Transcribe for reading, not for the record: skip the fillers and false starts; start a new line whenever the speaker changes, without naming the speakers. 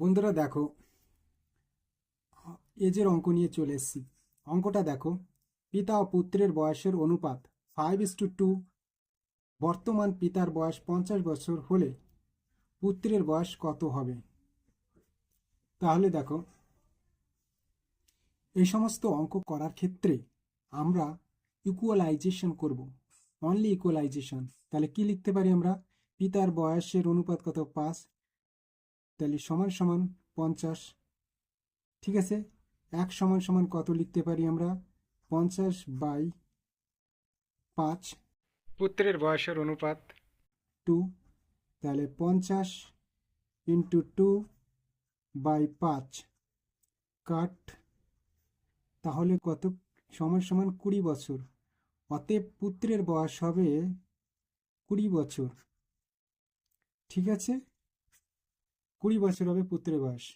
বন্ধুরা দেখো, এজের অঙ্ক নিয়ে চলে এসেছি। অঙ্কটা দেখো, পিতা ও পুত্রের বয়সের অনুপাত 5:2। বর্তমান পিতার বয়স 50 বছর হলে পুত্রের বয়স কত হবে? তাহলে দেখো, এই সমস্ত অঙ্ক করার ক্ষেত্রে আমরা ইকুয়ালাইজেশন করব, অনলি ইকুয়ালাইজেশন। তাহলে কি লিখতে পারি আমরা? পিতার বয়সের অনুপাত কত? 5, তাহলে সমান সমান 50। ঠিক আছে, এক সমান সমান কত লিখতে পারি আমরা? 50/5। পুত্রের বয়সের অনুপাত 2, তাহলে 50 × 2/5 কাট। তাহলে কত? সমান সমান 20 বছর। অতএব পুত্রের বয়স হবে 20 বছর। ঠিক আছে, 20 বছর হবে পুত্রের বয়স।